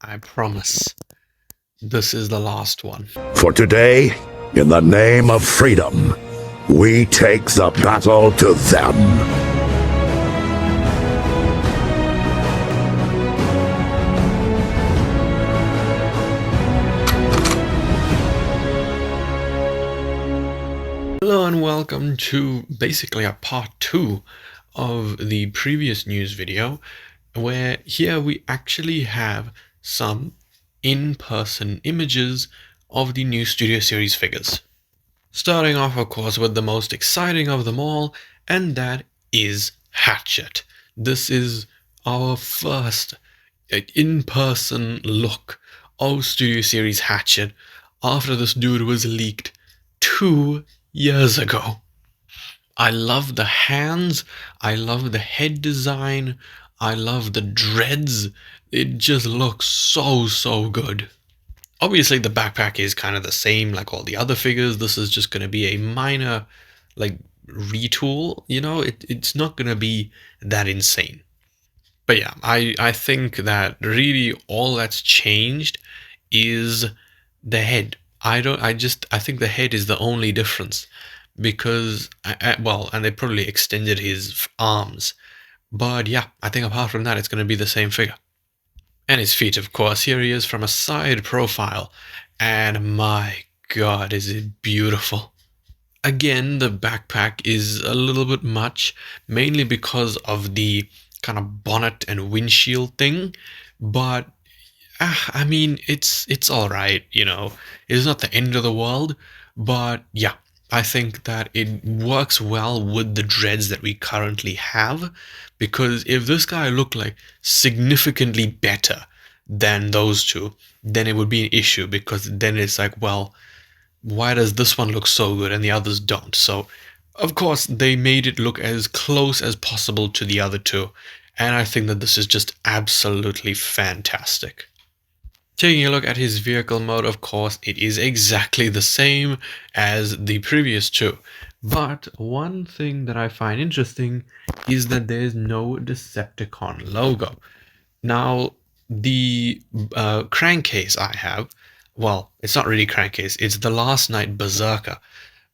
I promise. This is the last one. For today, in the name of freedom, we take the battle to them. Hello and welcome to basically a part 2 of the previous news video, where here we actually have some in-person images of the new Studio Series figures. Starting off, of course, with the most exciting of them all, and that is Hatchet. This is our first in-person look of Studio Series Hatchet after this dude was leaked 2 years ago. I love the hands, I love the head design, I love the dreads. It just looks so good. Obviously the backpack is kind of the same like all the other figures. This is just going to be a minor like retool, you know, it's not going to be that insane. But yeah, I think that really all that's changed is the head. I think the head is the only difference, because and they probably extended his arms, but yeah, I think apart from that it's going to be the same figure. And his feet, of course. Here he is from a side profile, and my god, is it beautiful. Again, the backpack is a little bit much, mainly because of the kind of bonnet and windshield thing, but I mean, it's all right, you know. It's not the end of the world, but yeah, I think that it works well with the dreads that we currently have, because if this guy looked like significantly better than those two, then it would be an issue, because then it's like, well, why does this one look so good and the others don't? So, of course, they made it look as close as possible to the other two, and I think that this is just absolutely fantastic. Taking a look at his vehicle mode, of course, it is exactly the same as the previous two. But one thing that I find interesting is that there's no Decepticon logo. Now, the crankcase I have, well, it's not really crankcase, it's the Last Night Berserker.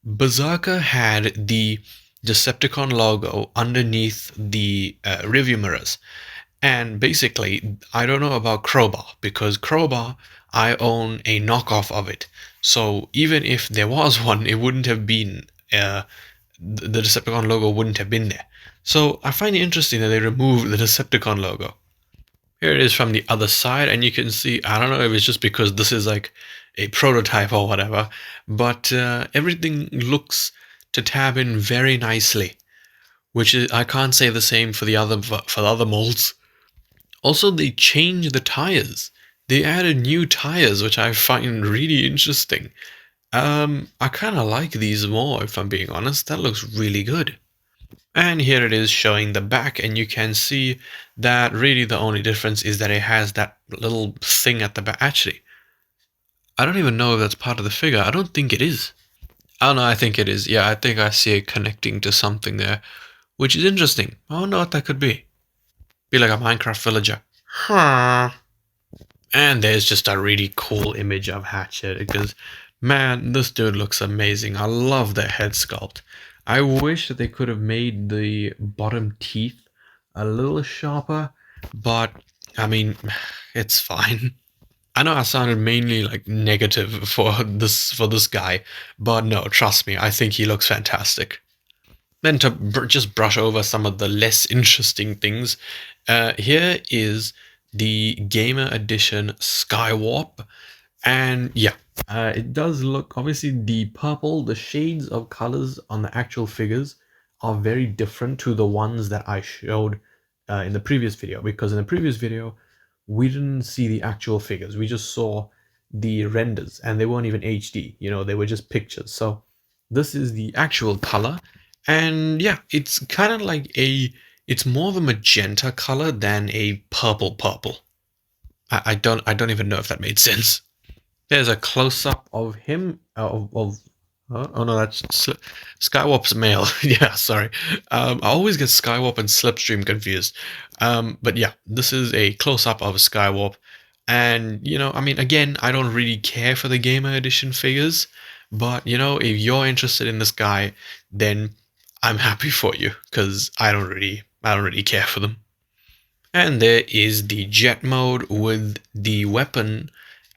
Berserker had the Decepticon logo underneath the rearview mirrors. And basically, I don't know about Crowbar, because Crowbar, I own a knockoff of it. So even if there was one, it wouldn't have been, the Decepticon logo wouldn't have been there. So I find it interesting that they removed the Decepticon logo. Here it is from the other side, and you can see, I don't know if it's just because this is like a prototype or whatever, but everything looks to tab in very nicely, which is, I can't say the same for the other molds. Also, they changed the tires. They added new tires, which I find really interesting. I kind of like these more, if I'm being honest. That looks really good. And here it is showing the back, and you can see that really the only difference is that it has that little thing at the back. Actually, I don't even know if that's part of the figure. I don't think it is. Oh no, I think it is. Yeah, I think I see it connecting to something there, which is interesting. I don't know what that could be. Be like a Minecraft villager. And there's just a really cool image of Hatchet, because, man, this dude looks amazing. I love the head sculpt. I wish that they could have made the bottom teeth a little sharper, but, I mean, it's fine. I know I sounded mainly like negative for this guy, but no, trust me, I think he looks fantastic. Then to just brush over some of the less interesting things, here is the Gamer Edition Skywalk, and yeah, it does look, obviously the purple, the shades of colors on the actual figures are very different to the ones that I showed in the previous video, because in the previous video we didn't see the actual figures, we just saw the renders, and they weren't even HD, you know, they were just pictures. So this is the actual color. And yeah, it's kind of like it's more of a magenta color than a purple. I don't even know if that made sense. There's a close-up of him, oh no, that's Skywarp's male. Yeah, sorry. I always get Skywarp and Slipstream confused. But yeah, this is a close-up of Skywarp And, I mean, again, I don't really care for the Gamer Edition figures, but, if you're interested in this guy, then I'm happy for you because I don't really care for them. And there is the jet mode with the weapon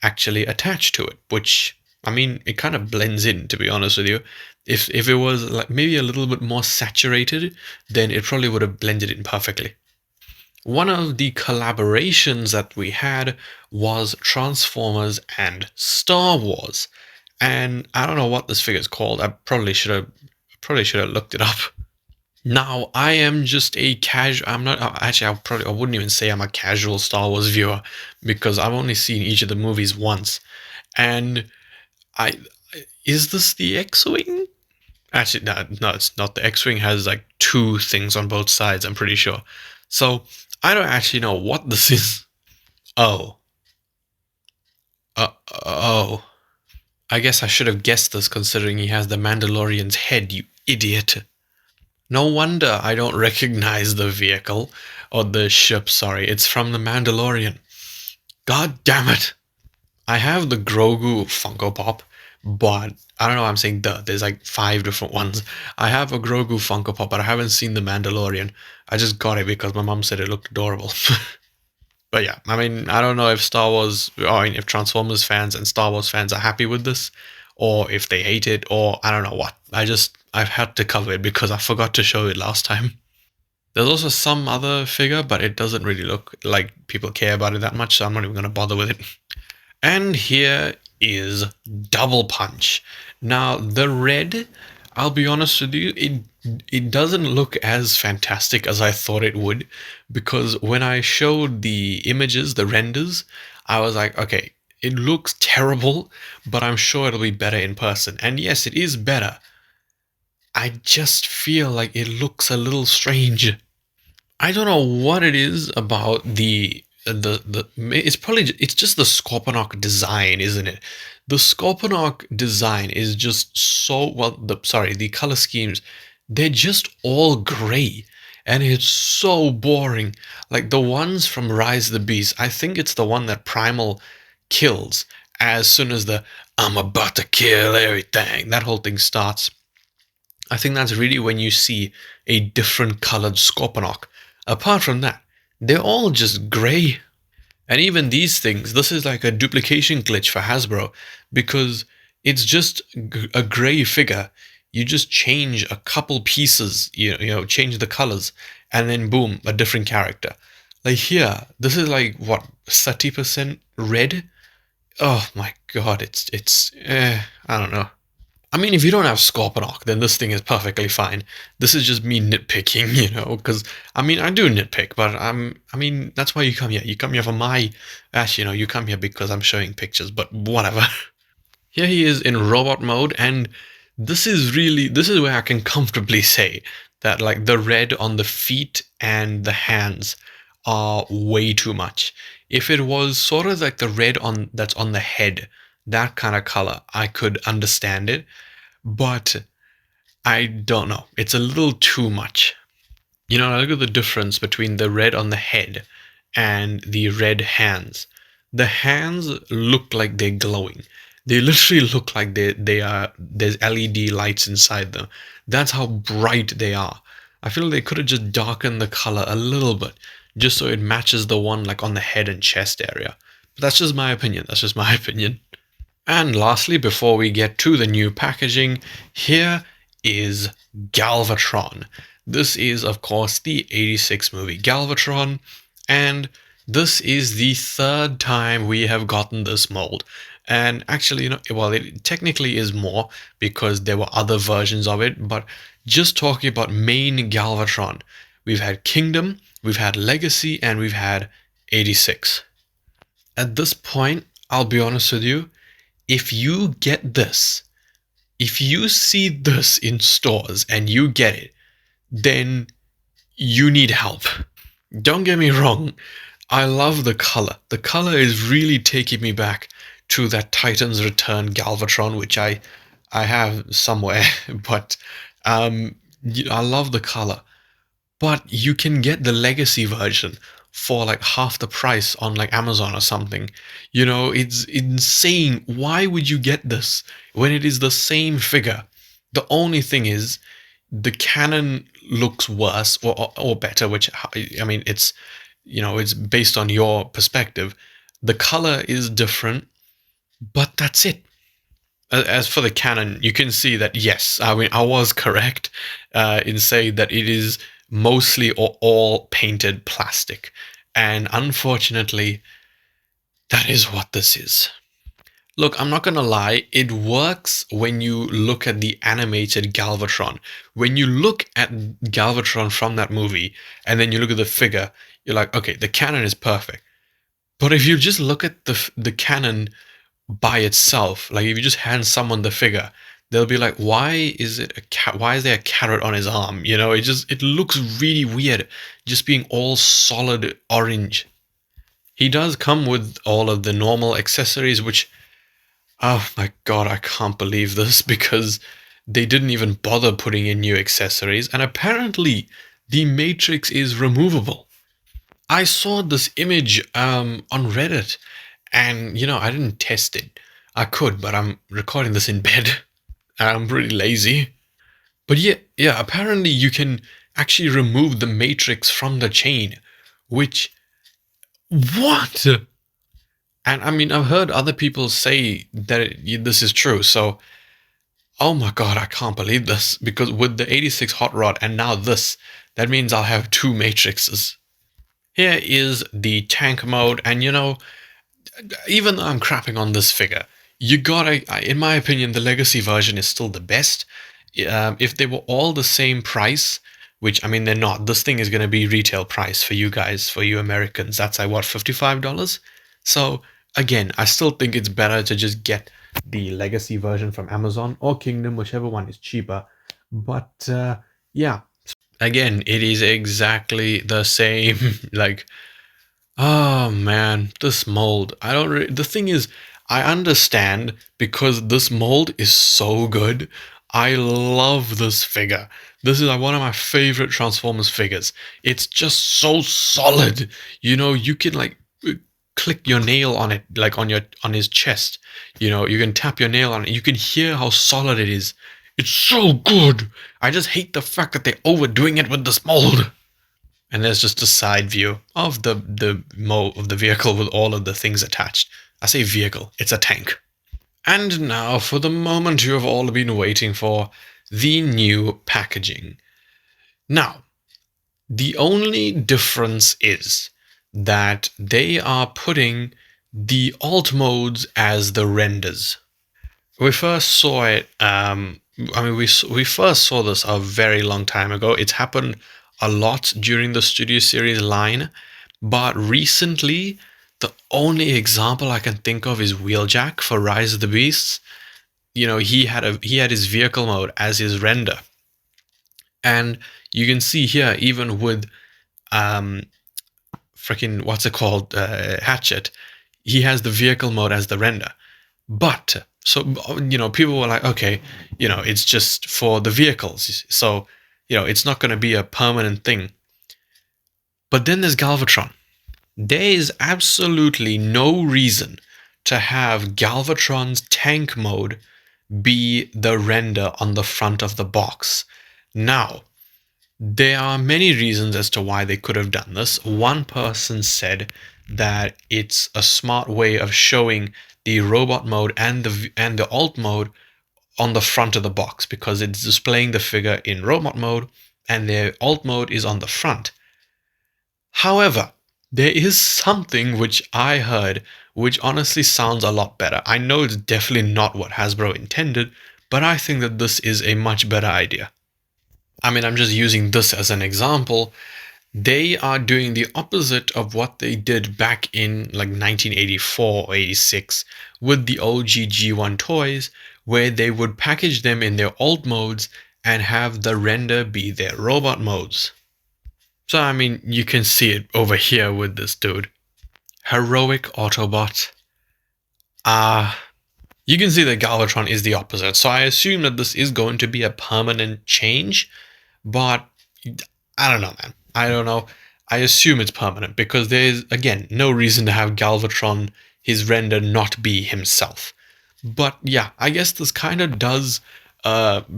actually attached to it, which, I mean, it kind of blends in, to be honest with you. If it was like maybe a little bit more saturated, then it probably would have blended in perfectly. One of the collaborations that we had was Transformers and Star Wars. And I don't know what this figure is called. I probably should have looked it up. Now, I am just a casual. I'm not actually. I wouldn't even say I'm a casual Star Wars viewer because I've only seen each of the movies once. And I is this the X-wing? Actually, no, it's not. The X-wing has like two things on both sides. I'm pretty sure. So I don't actually know what this is. Oh, oh. I guess I should have guessed this considering he has the Mandalorian's head. You idiot. No wonder I don't recognize the vehicle or the ship, sorry. It's from the Mandalorian. God damn it. I have the Grogu Funko Pop, but I don't know, I'm saying there's like 5 different ones. I have a Grogu Funko Pop, but I haven't seen the Mandalorian. I just got it because my mom said it looked adorable. But yeah, I mean, I don't know if Star Wars, I mean, if Transformers fans and Star Wars fans are happy with this, or if they hate it, or I don't know what. I've had to cover it because I forgot to show it last time. There's also some other figure, but it doesn't really look like people care about it that much, so I'm not even going to bother with it. And here is Double Punch. Now, the red, I'll be honest with you, it doesn't look as fantastic as I thought it would, because when I showed the images, the renders, I was like, okay, it looks terrible, but I'm sure it'll be better in person. And yes, it is better. I just feel like it looks a little strange. I don't know what it is about the it's just the Scorponok design, isn't it? The Scorponok design is just so well. The color schemes, they're just all gray, and it's so boring. Like the ones from Rise of the Beast, I think it's the one that Primal kills as soon as the "I'm about to kill everything" that whole thing starts. I think that's really when you see a different colored Scorponok. Apart from that, they're all just grey. And even these things, this is like a duplication glitch for Hasbro because it's just a grey figure. You just change a couple pieces, change the colors, and then boom, a different character. Like here, this is like what 30% red. Oh my god, I don't know. I mean, if you don't have Scorponok, then this thing is perfectly fine. This is just me nitpicking, because, I mean, I do nitpick, but I mean, that's why you come here. You come here for my, actually, you come here because I'm showing pictures, but whatever. Here he is in robot mode, and this is where I can comfortably say that, like, the red on the feet and the hands are way too much. If it was sort of like the red that's on the head, that kind of color, I could understand it, but I don't know. It's a little too much. Look at the difference between the red on the head and the red hands. The hands look like they're glowing. They literally look like there's LED lights inside them. That's how bright they are. I feel they could have just darkened the color a little bit, just so it matches the one like on the head and chest area. But that's just my opinion. That's just my opinion. And lastly, before we get to the new packaging, here is Galvatron. This is, of course, the '86 movie Galvatron, and this is the third time we have gotten this mold. And actually, well, it technically is more because there were other versions of it, but just talking about main Galvatron, we've had Kingdom, we've had Legacy, and we've had '86. At this point, I'll be honest with you, if you get this, if you see this in stores and you get it, then you need help. Don't get me wrong, I love the color. The color is really taking me back to that Titan's Return Galvatron, which I have somewhere, but I love the color. But you can get the Legacy version for like half the price on like Amazon or something. You know, it's insane. Why would you get this when it is the same figure? The only thing is the cannon looks worse or better, which I mean, it's, you know, it's based on your perspective. The color is different, but that's it. As for the cannon, you can see that, yes, I mean, I was correct in saying that it is mostly or all painted plastic. And unfortunately, that is what this is. Look, I'm not gonna lie, it works when you look at the animated Galvatron. When you look at Galvatron from that movie, and then you look at the figure, you're like, okay, the cannon is perfect. But if you just look at the cannon by itself, like if you just hand someone the figure, they'll be like, why is it a cat? Why is there a carrot on his arm? You know, it looks really weird, just being all solid orange. He does come with all of the normal accessories, which, oh my god, I can't believe this, because they didn't even bother putting in new accessories, and apparently the matrix is removable. I saw this image on Reddit, and you know, I didn't test it. I could, but I'm recording this in bed. I'm pretty lazy. But yeah, apparently you can actually remove the matrix from the chain, which, what? And I mean, I've heard other people say that this is true, so oh my god, I can't believe this, because with the 86 Hot Rod and now this, that means I'll have two matrices. Here is the tank mode, and you know, even though I'm crapping on this figure, you gotta, in my opinion, the legacy version is still the best. If they were all the same price, which I mean they're not, this thing is gonna be retail price for you guys, for you Americans. That's like what, $55? So again, I still think it's better to just get the legacy version from Amazon or Kingdom, whichever one is cheaper. But yeah, again, it is exactly the same. Like, oh man, this mold. I don't the thing is, I understand because this mold is so good. I love this figure. This is like one of my favorite Transformers figures. It's just so solid. You know, you can like click your nail on it, like on his chest. You know, you can tap your nail on it. You can hear how solid it is. It's so good. I just hate the fact that they're overdoing it with this mold. And there's just a side view of the vehicle with all of the things attached. I say vehicle, it's a tank. And now for the moment you have all been waiting for, the new packaging. Now, the only difference is that they are putting the alt modes as the renders. We first saw it, we first saw this a very long time ago. It's happened a lot during the Studio Series line, but recently, the only example I can think of is Wheeljack for Rise of the Beasts. You know, he had his vehicle mode as his render. And you can see here, even with freaking, what's it called, Hatchet, he has the vehicle mode as the render. But, so, you know, people were like, okay, you know, it's just for the vehicles. So, you know, it's not going to be a permanent thing. But then there's Galvatron. There is absolutely no reason to have Galvatron's tank mode be the render on the front of the box. Now, there are many reasons as to why they could have done this. One person said that it's a smart way of showing the robot mode and the alt mode on the front of the box, because it's displaying the figure in robot mode and the alt mode is on the front. However, there is something which I heard which honestly sounds a lot better. I know it's definitely not what Hasbro intended, but I think that this is a much better idea. I mean, I'm just using this as an example. They are doing the opposite of what they did back in like 1984 or 86 with the OG G1 toys, where they would package them in their alt modes and have the render be their robot modes. So, I mean, you can see it over here with this dude. Heroic Autobot. You can see that Galvatron is the opposite, so I assume that this is going to be a permanent change, but I don't know, man. I don't know. I assume it's permanent because there's, again, no reason to have Galvatron, his render, not be himself. But yeah, I guess this kind of does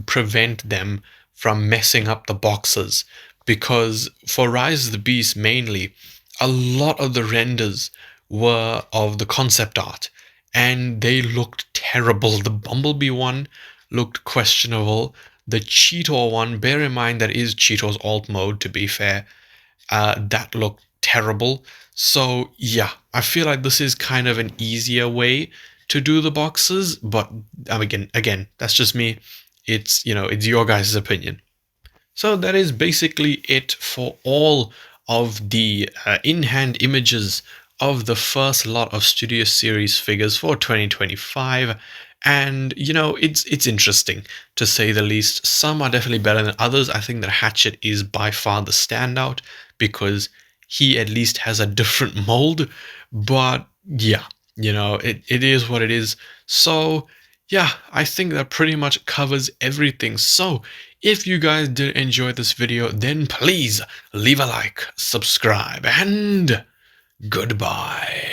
prevent them from messing up the boxes, because for Rise of the Beast mainly, a lot of the renders were of the concept art and they looked terrible. The Bumblebee one looked questionable. The Cheetor one, bear in mind that is Cheetor's alt mode, to be fair, that looked terrible. So yeah, I feel like this is kind of an easier way to do the boxes, but again, that's just me. It's, it's your guys' opinion. So that is basically it for all of the in-hand images of the first lot of Studio Series figures for 2025. And it's interesting to say the least. Some are definitely better than others. I think that Hatchet is by far the standout because he at least has a different mold. But yeah, it is what it is. So yeah, I think that pretty much covers everything. So if you guys did enjoy this video, then please leave a like, subscribe, and goodbye.